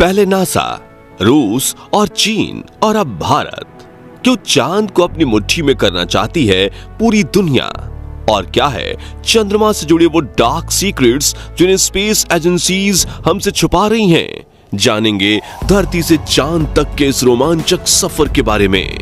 पहले नासा, रूस और चीन और अब भारत। क्यों चांद को अपनी मुट्ठी में करना चाहती है पूरी दुनिया? और क्या है चंद्रमा से जुड़े वो डार्क सीक्रेट्स जिन्हें स्पेस एजेंसीज हमसे छुपा रही हैं? जानेंगे धरती से चांद तक के इस रोमांचक सफर के बारे में।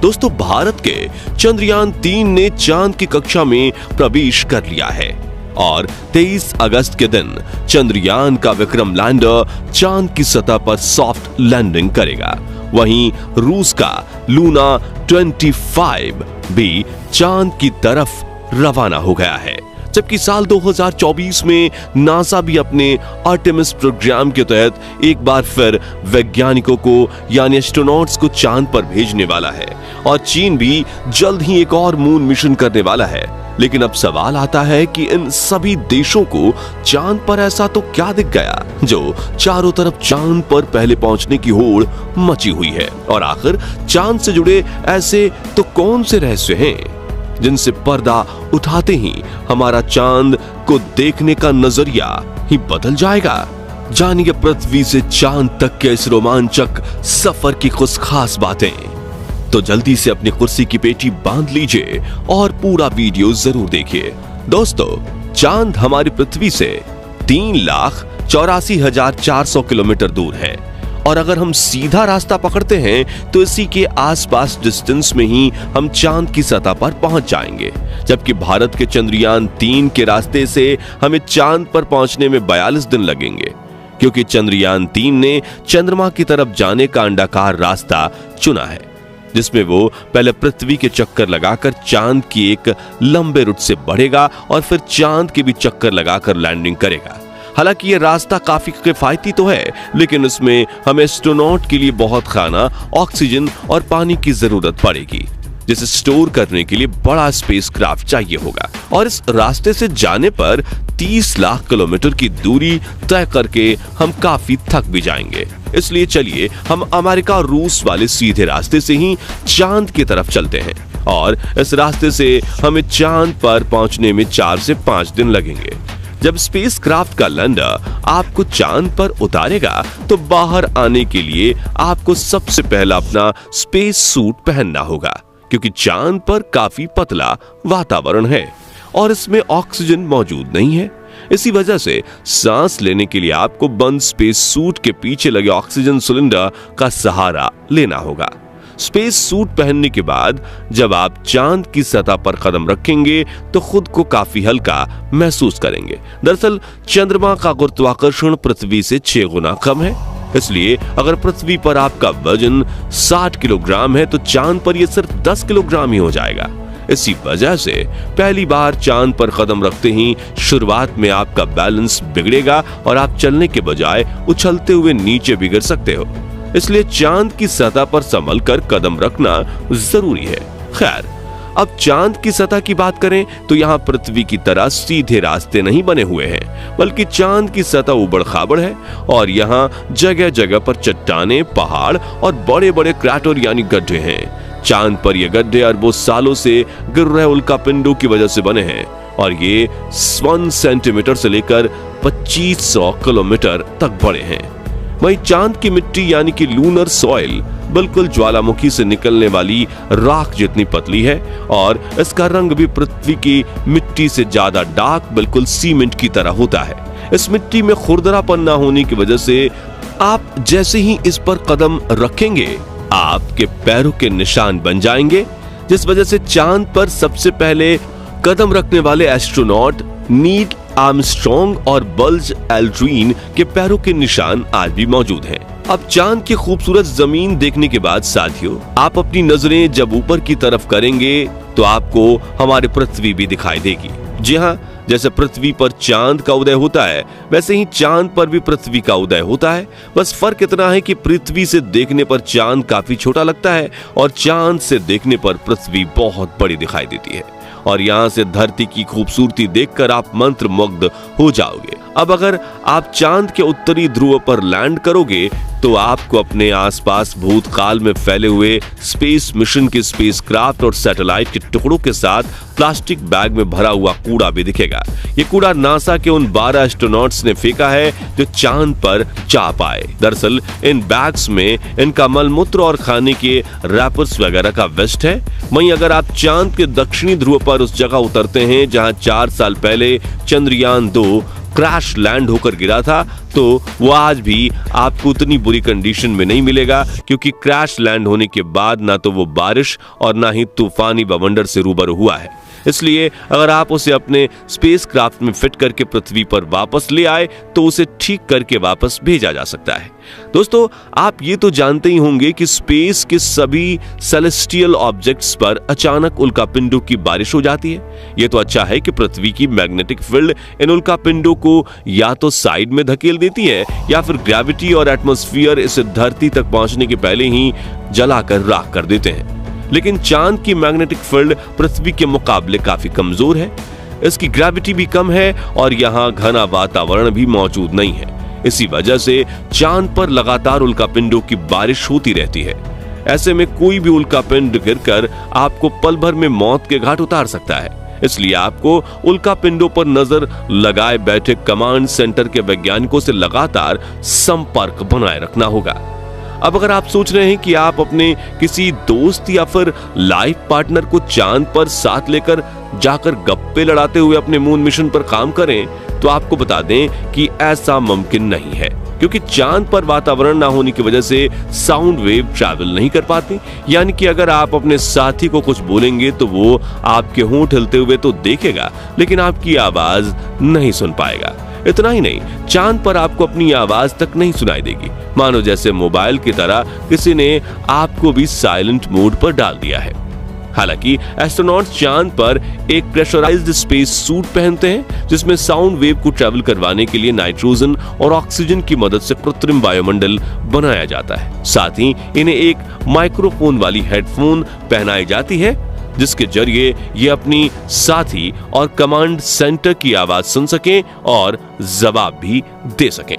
दोस्तों, भारत के चंद्रयान 3 ने चांद की कक्षा में प्रवेश कर लिया है और 23 अगस्त के दिन चंद्रयान का विक्रम लैंडर चांद की सतह पर सॉफ्ट लैंडिंग करेगा। वहीं रूस का लूना 25 भी चांद की तरफ रवाना हो गया है। जबकि साल 2024 में नासा भी अपने आर्टेमिस प्रोग्राम के तहत एक बार फिर वैज्ञानिकों को यानी एस्ट्रोनॉट्स को चांद पर भेजने वाला है और चीन भी जल्द ही एक और मून मिशन करने वाला है। लेकिन अब सवाल आता है कि इन सभी देशों को चांद पर ऐसा तो क्या दिख गया जो चारों तरफ चांद पर पहले पहुंचने की होड़ मची हुई है? और आखिर चांद से जुड़े ऐसे तो कौन से रहस्य हैं जिनसे पर्दा उठाते ही हमारा चांद को देखने का नजरिया ही बदल जाएगा? जानिए पृथ्वी से चांद तक के इस रोमांचक सफर की कुछ खास बातें। तो जल्दी से अपनी कुर्सी की पेटी बांध लीजिए और पूरा वीडियो जरूर देखिए। दोस्तों, चांद हमारी पृथ्वी से 3,84,400 किलोमीटर दूर है और अगर हम सीधा रास्ता पकड़ते हैं तो इसी के आसपास डिस्टेंस में ही हम चांद की सतह पर पहुंच जाएंगे। जबकि भारत के चंद्रयान 3 के रास्ते से हमें चांद पर पहुंचने में 42 दिन लगेंगे, क्योंकि चंद्रयान 3 ने चंद्रमा की तरफ जाने का अंडाकार रास्ता चुना है, जिसमें वो पहले पृथ्वी के चक्कर लगाकर चांद की एक लंबे रूट से बढ़ेगा और फिर चांद के भी चक्कर लगाकर लैंडिंग करेगा। हालांकि ये रास्ता काफी किफायती तो है, लेकिन इसमें हमें एस्ट्रोनॉट के लिए बहुत खाना, ऑक्सीजन और पानी की जरूरत पड़ेगी, जिसे स्टोर करने के लिए बड़ा स्पेसक्राफ्ट चाहिए होगा। और इस रास्ते से जाने पर 30 लाख किलोमीटर की दूरी तय करके हम काफी थक भी जाएंगे। इसलिए चलिए हम अमेरिका और रूस वाले सीधे रास्ते से ही चांद की तरफ चलते हैं और इस रास्ते से हमें चांद पर पहुंचने में 4 से 5 दिन लगेंगे। जब स्पेसक्राफ्ट का लैंडर आपको चांद पर उतारेगा तो बाहर आने के लिए आपको सबसे पहला अपना स्पेस सूट पहनना होगा, क्योंकि चांद पर काफी पतला वातावरण है और इसमें ऑक्सीजन मौजूद नहीं है। इसी वजह से सांस लेने के लिए आपको बंद स्पेस सूट के पीछे लगे ऑक्सीजन सिलेंडर का सहारा लेना होगा। स्पेस सूट पहनने के बाद जब आप चांद की सतह पर कदम रखेंगे तो खुद को काफी हल्का महसूस करेंगे। दरअसल चंद्रमा का गुरुत्वाकर्षण पृथ्वी से 6 गुना कम है, इसलिए अगर पृथ्वी पर आपका वजन 60 किलोग्राम है तो चांद पर यह सिर्फ 10 किलोग्राम ही हो जाएगा। इसी वजह से पहली बार चांद पर कदम रखते ही शुरुआत में आपका बैलेंस बिगड़ेगा और आप चलने के बजाय उछलते हुए नीचे भी गिर सकते हो। इसलिए चांद की सतह पर संभल कर कदम रखना जरूरी है। खैर, अब चांद की सतह की बात करें तो यहाँ पृथ्वी की तरह सीधे रास्ते नहीं बने हुए हैं, बल्कि चांद की सतह उबड़ खाबड़ है और यहाँ जगह जगह पर चट्टाने, पहाड़ और बड़े बड़े क्रैटर यानी गड्ढे हैं। चांद पर ये गड्ढे अरबों सालों से गिर रहे उल्कापिंडों की वजह से बने हैं और ये 1 सेंटीमीटर से लेकर 2500 किलोमीटर तक बड़े हैं। वहीं चांद की मिट्टी यानी कि लूनर सॉइल बिल्कुल ज्वालामुखी से निकलने वाली राख जितनी पतली है और इसका रंग भी पृथ्वी की मिट्टी से ज्यादा डार्क, बिल्कुल सीमेंट की तरह होता है। इस मिट्टी में खुरदरापन न होने की वजह से आप जैसे ही इस पर कदम रखेंगे आपके पैरों के निशान बन जाएंगे, जिस वजह से चांद पर सबसे पहले कदम रखने वाले एस्ट्रोनॉट नील आर्मस्ट्रॉन्ग और बल्ज एल्ड्रिन के पैरों के निशान आज भी मौजूद हैं। अब चांद की खूबसूरत जमीन देखने के बाद साथियों, आप अपनी नजरें जब ऊपर की तरफ करेंगे तो आपको हमारी पृथ्वी भी दिखाई देगी। जी हाँ, जैसे पृथ्वी पर चांद का उदय होता है वैसे ही चांद पर भी पृथ्वी का उदय होता है। बस फर्क इतना है कि पृथ्वी से देखने पर चांद काफी छोटा लगता है और चांद से देखने पर पृथ्वी बहुत बड़ी दिखाई देती है और यहाँ से धरती की खूबसूरती देखकर आप मंत्रमुग्ध हो जाओगे। अब अगर आप चांद के उत्तरी ध्रुव पर लैंड करोगे तो आपको अपने आसपास भूतकाल में फैले हुए स्पेस मिशन के स्पेसक्राफ्ट और सैटेलाइट के टुकड़ों के साथ प्लास्टिक बैग में भरा हुआ कूड़ा भी दिखेगा। ये कूड़ा नासा के उन 12 एस्ट्रोनॉट्स ने फेंका है जो चांद पर जा पाए। दरअसल इन बैग्स में इनका मलमूत्र और खाने के रैपर्स वगैरह का वेस्ट है। वहीं अगर आप चांद के दक्षिणी ध्रुव पर उस जगह उतरते हैं जहां 4 साल पहले चंद्रयान 2 क्रैश लैंड होकर गिरा था, तो वो आज भी आपको उतनी बुरी कंडीशन में नहीं मिलेगा, क्योंकि क्रैश लैंड होने के बाद ना तो वो बारिश और ना ही तूफानी बवंडर से रूबरू हुआ है। इसलिए अगर आप उसे अपने स्पेसक्राफ्ट में फिट करके पृथ्वी पर वापस ले आए तो उसे ठीक करके वापस भेजा जा सकता है। दोस्तों, आप ये तो जानते ही होंगे कि स्पेस के सभी सेलेस्टियल ऑब्जेक्ट्स पर अचानक उल्कापिंडों की बारिश हो जाती है। ये तो अच्छा है कि पृथ्वी की मैग्नेटिक फील्ड इन उल्कापिंडों को या तो साइड में धकेल देती है या फिर ग्रेविटी और एटमॉस्फेयर इसे धरती तक पहुंचने के पहले ही जलाकर राख कर देते हैं। लेकिन चांद की मैग्नेटिक फील्ड पृथ्वी के मुकाबले काफी कमजोर है। इसकी ग्रेविटी भी कम है और यहाँ घना वातावरण भी मौजूद नहीं है। इसी वजह से चांद पर लगातार उल्कापिंडों की बारिश होती रहती है। ऐसे में कोई भी उल्कापिंड गिरकर आपको पल भर में मौत के घाट उतार सकता है। इसलिए आपको उल्कापिंडों पर नजर लगाए बैठे कमांड सेंटर के वैज्ञानिकों से लगातार संपर्क बनाए रखना होगा। अब अगर आप सोच रहे हैं कि आप अपने किसी दोस्त या फिर लाइफ पार्टनर को चांद पर साथ लेकर जाकर गप्पे लड़ाते हुए अपने मून मिशन पर काम करें, तो आपको बता दें कि ऐसा मुमकिन नहीं है, क्योंकि चांद पर वातावरण ना होने की वजह से साउंड वेव ट्रैवल नहीं कर पाती। यानी कि अगर आप अपने साथी को कुछ बोलेंगे तो वो आपके होंठ हिलते हुए तो देखेगा, लेकिन आपकी आवाज नहीं सुन पाएगा। इतना ही नहीं, चांद पर आपको अपनी आवाज तक नहीं सुनाई देगी, मानो जैसे मोबाइल की तरह किसी ने आपको भी साइलेंट मोड पर डाल दिया है। हालांकि एस्ट्रोनॉट्स चांद पर एक प्रेशराइज्ड स्पेस सूट पहनते हैं, जिसमें साउंड वेव को ट्रैवल करवाने के लिए नाइट्रोजन और ऑक्सीजन की मदद से कृत्रिम वायुमंडल बनाया जाता है। साथ ही इन्हें एक माइक्रोफोन वाली हेडफोन पहनाई जाती है, जिसके जरिए ये अपनी साथी और कमांड सेंटर की आवाज सुन सकें और जवाब भी दे सकें।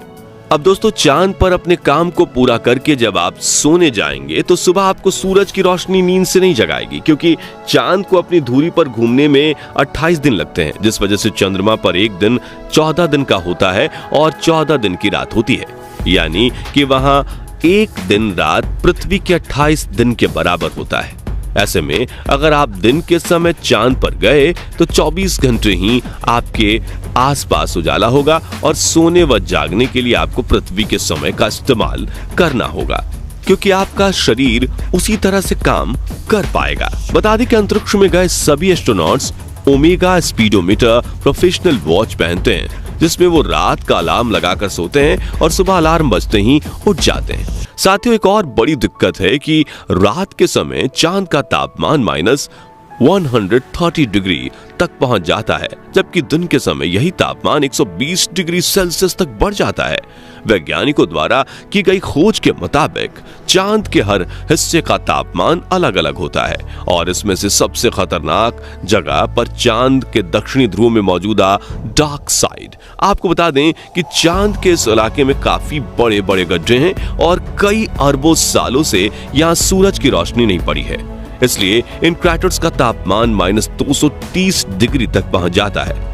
अब दोस्तों, चांद पर अपने काम को पूरा करके जब आप सोने जाएंगे तो सुबह आपको सूरज की रोशनी नींद से नहीं जगाएगी, क्योंकि चांद को अपनी धुरी पर घूमने में 28 दिन लगते हैं, जिस वजह से चंद्रमा पर एक दिन 14 दिन का होता है और 14 दिन की रात होती है। यानी कि वहां एक दिन रात पृथ्वी के 28 दिन के बराबर होता है। ऐसे में अगर आप दिन के समय चांद पर गए तो 24 घंटे ही आपके आसपास उजाला होगा और सोने व जागने के लिए आपको पृथ्वी के समय का इस्तेमाल करना होगा, क्योंकि आपका शरीर उसी तरह से काम कर पाएगा। बता दें कि अंतरिक्ष में गए सभी astronauts omega speedometer professional watch पहनते हैं, जिसमें वो रात का अलार्म लगाकर सोते हैं और सुबह अलार्म बजते ही उठ जाते हैं। साथियों, एक और बड़ी दिक्कत है कि रात के समय चांद का तापमान -130 डिग्री तक पहुंच जाता है, जबकि दिन के समय यही तापमान 120 डिग्री सेल्सियस तक बढ़ जाता है। वैज्ञानिकों द्वारा की गई खोज के मुताबिक चांद के हर हिस्से का तापमान अलग अलग होता है और इसमें से सबसे खतरनाक जगह पर चांद के दक्षिणी ध्रुव में मौजूदा डार्क साइड। आपको बता दें कि चांद के इस इलाके में काफी बड़े बड़े गड्ढे हैं और कई अरबों सालों से यहाँ सूरज की रोशनी नहीं पड़ी है। इसलिए इन क्रैटर्स का तापमान -230 डिग्री तक पहुंच जाता है।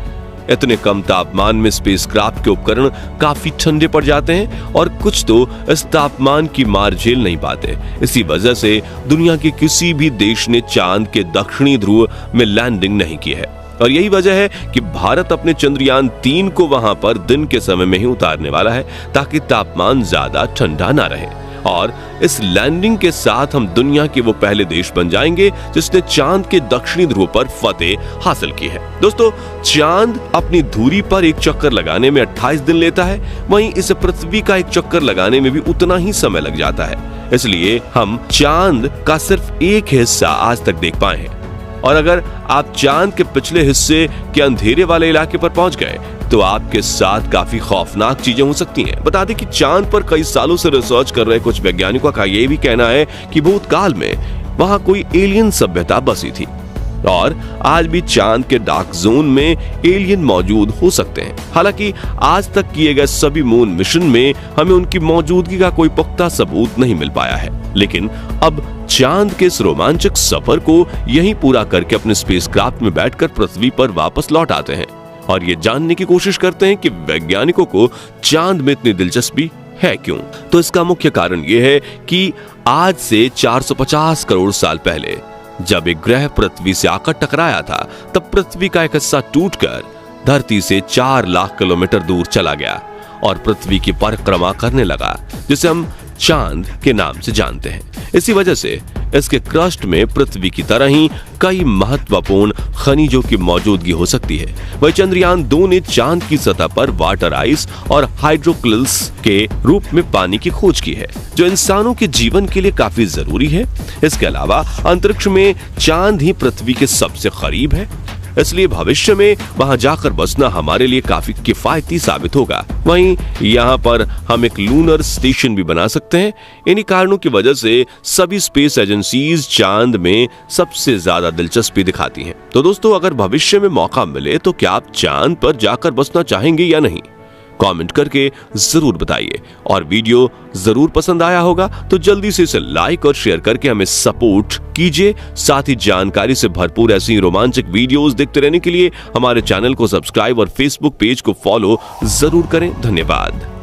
इतने कम तापमान में स्पेसक्राफ्ट के उपकरण काफी ठंडे पड़ जाते हैं और कुछ तो इस तापमान की मार झेल नहीं पाते। इसी वजह से दुनिया के किसी भी देश ने चांद के दक्षिणी ध्रुव में लैंडिंग नहीं की है और यही वजह है कि भारत अपने चंद्रयान 3 को वहां पर दिन के समय में ही उतारने वाला है, ताकि तापमान ज्यादा ठंडा ना रहे। और इस लैंडिंग के साथ हम दुनिया के वो पहले देश बन जाएंगे जिसने चांद के दक्षिणी ध्रुव पर फतेह हासिल की है। दोस्तों, चांद अपनी धुरी पर एक चक्कर लगाने में 28 दिन लेता है, वहीं इसे पृथ्वी का एक चक्कर लगाने में भी उतना ही समय लग जाता है। इसलिए हम चांद का सिर्फ एक हिस्सा आज तक देख पाए हैं और अगर आप चांद के पिछले हिस्से के अंधेरे वाले इलाके पर पहुंच गए तो आपके साथ काफी खौफनाक चीजें हो सकती हैं। बता दें कि चांद पर कई सालों से रिसर्च कर रहे कुछ वैज्ञानिकों का यह भी कहना है कि भूतकाल में वहां कोई एलियन सभ्यता बसी थी। और आज भी चांद के डार्क जोन में एलियन मौजूद हो सकते हैं। हालांकि आज तक किए गए सभी मून मिशन में हमें उनकी मौजूदगी का कोई पुख्ता सबूत नहीं मिल पाया है, लेकिन अब चांद के इस रोमांचक सफर को यहीं पूरा करके अपने स्पेसक्राफ्ट में बैठकर पृथ्वी पर वापस लौट आते हैं और ये जानने की कोशिश करते हैं कि वैज्ञानिकों को चांद में इतनी दिलचस्पी है क्यों। तो इसका मुख्य कारण ये है कि आज से 450 करोड़ साल पहले जब एक ग्रह पृथ्वी से आकर टकराया था, तब पृथ्वी का एक हिस्सा टूटकर धरती से 4 लाख किलोमीटर दूर चला गया और पृथ्वी की परिक्रमा करने लगा, जिसे हम चांद के नाम से जानते हैं। इसी वजह से इसके क्रस्ट में पृथ्वी की तरह ही कई महत्वपूर्ण खनिजों की मौजूदगी हो सकती है। वही चंद्रयान 2 ने चांद की सतह पर वाटर आइस और हाइड्रोक्लिल्स के रूप में पानी की खोज की है, जो इंसानों के जीवन के लिए काफी जरूरी है। इसके अलावा अंतरिक्ष में चांद ही पृथ्वी के सबसे करीब है, इसलिए भविष्य में वहां जाकर बसना हमारे लिए काफी किफायती साबित होगा। वहीं यहाँ पर हम एक लूनर स्टेशन भी बना सकते हैं। इन्हीं कारणों की वजह से सभी स्पेस एजेंसीज चांद में सबसे ज्यादा दिलचस्पी दिखाती हैं। तो दोस्तों, अगर भविष्य में मौका मिले तो क्या आप चांद पर जाकर बसना चाहेंगे या नहीं? कमेंट करके जरूर बताइए। और वीडियो जरूर पसंद आया होगा तो जल्दी से इसे लाइक और शेयर करके हमें सपोर्ट कीजिए। साथ ही जानकारी से भरपूर ऐसी रोमांचक वीडियोस देखते रहने के लिए हमारे चैनल को सब्सक्राइब और फेसबुक पेज को फॉलो जरूर करें। धन्यवाद।